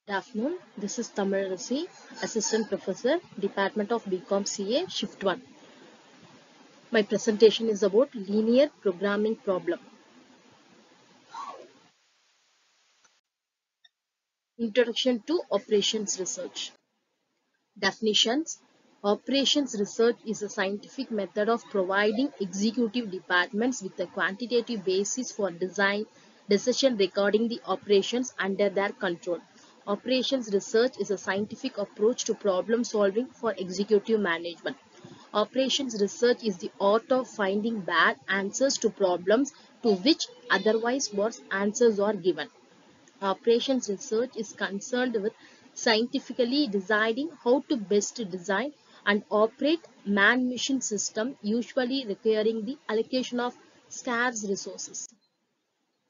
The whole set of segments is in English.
Good afternoon. This is Tamilarasi, Assistant Professor, Department of BCom CA, Shift 1. My presentation is about linear programming problem. Introduction to Operations Research. Definitions. Operations research is a scientific method of providing executive departments with a quantitative basis for design decision regarding the operations under their control. Operations research is a scientific approach to problem solving for executive management. Operations research is the art of finding bad answers to problems to which otherwise worse answers are given. Operations research is concerned with scientifically deciding how to best design and operate man-machine system, usually requiring the allocation of scarce resources.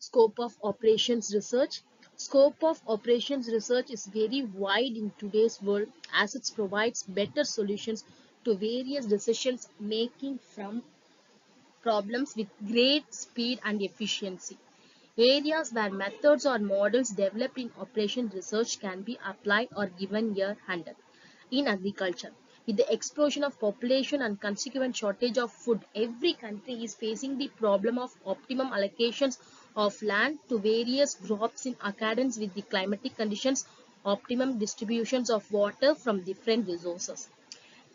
Scope of operations research. Scope of operations research is very wide in today's world as it provides better solutions to various decisions making from problems with great speed and efficiency. Areas where methods or models developed in operation research can be applied or given here under. In agriculture, with the explosion of population and consequent shortage of food, every country is facing the problem of optimum allocations of land to various crops in accordance with the climatic conditions, optimum distributions of water from different resources.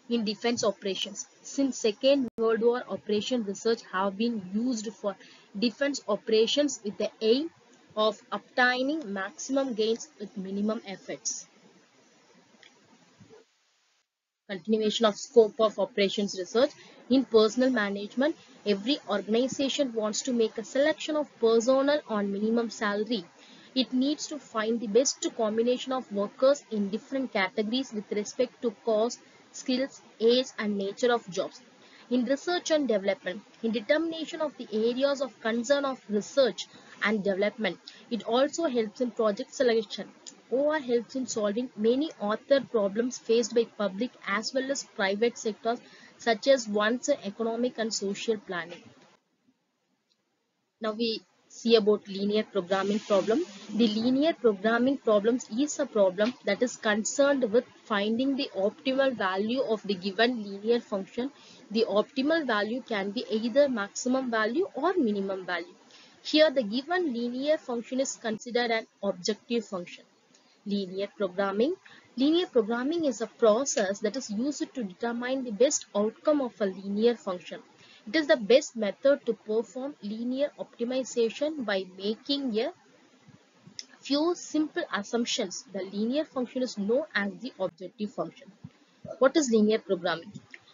In defense operations, since Second World War, operation research have been used for defense operations with the aim of obtaining maximum gains with minimum efforts. Continuation of scope of operations research. In personnel management, every organization wants to make a selection of personnel on minimum salary. It needs to find the best combination of workers in different categories with respect to cost, skills, age, and nature of jobs. In research and development, in determination of the areas of concern of research and development, it also helps in project selection. OR helps in solving many author problems faced by public as well as private sectors such as one's economic and social planning. Now we see about linear programming problem. The linear programming problems is a problem that is concerned with finding the optimal value of the given linear function. The optimal value can be either maximum value or minimum value. Here the given linear function is considered an objective function. Linear programming. Linear programming is a process that is used to determine the best outcome of a linear function. It is the best method to perform linear optimization by making a few simple assumptions. The linear function is known as the objective function. What is linear programming?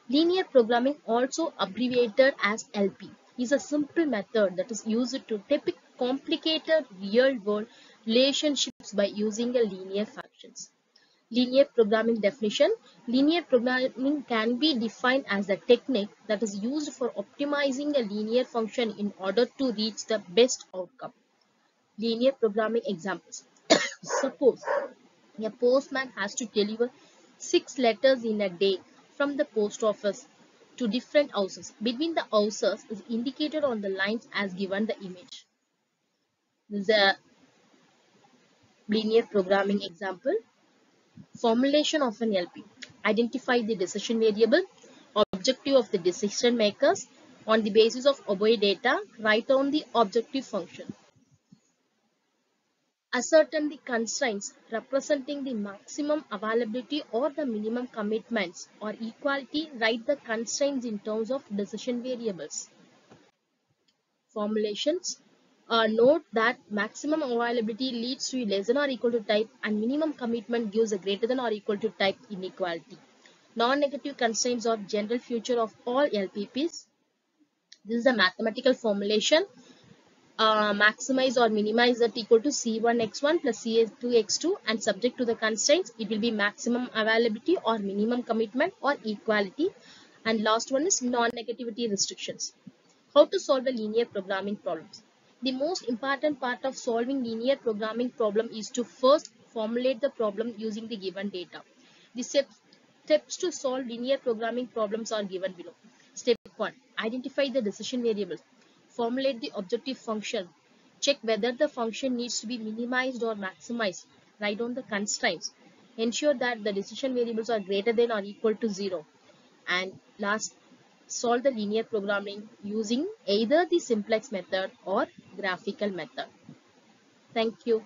Linear programming, also abbreviated as LP, is a simple method that is used to depict complicated real-world relationships by using a linear functions. Linear programming definition. Linear programming can be defined as a technique that is used for optimizing a linear function in order to reach the best outcome. Linear programming examples. Suppose a postman has to deliver 6 letters in a day from the post office to different houses. Between the houses is indicated on the lines as given the image. This is a linear programming example. Formulation of an LP. Identify the decision variable, objective of the decision makers. On the basis of obeyed data, write down the objective function. Ascertain the constraints representing the maximum availability or the minimum commitments or equality. Write the constraints in terms of decision variables. Formulations. Note that maximum availability leads to less than or equal to type and minimum commitment gives a greater than or equal to type inequality. Non-negative constraints are general feature of all LPPs. This is a mathematical formulation. Maximize or minimize that equal to C1x1 plus C2x2 and subject to the constraints it will be maximum availability or minimum commitment or equality. And last one is non-negativity restrictions. How to solve a linear programming problems. The most important part of solving linear programming problem is to first formulate the problem using the given data. The steps to solve linear programming problems are given below. Step 1. Identify the decision variables. Formulate the objective function. Check whether the function needs to be minimized or maximized. Write down the constraints. Ensure that the decision variables are greater than or equal to 0. And last, solve the linear programming using either the simplex method or graphical method. Thank you.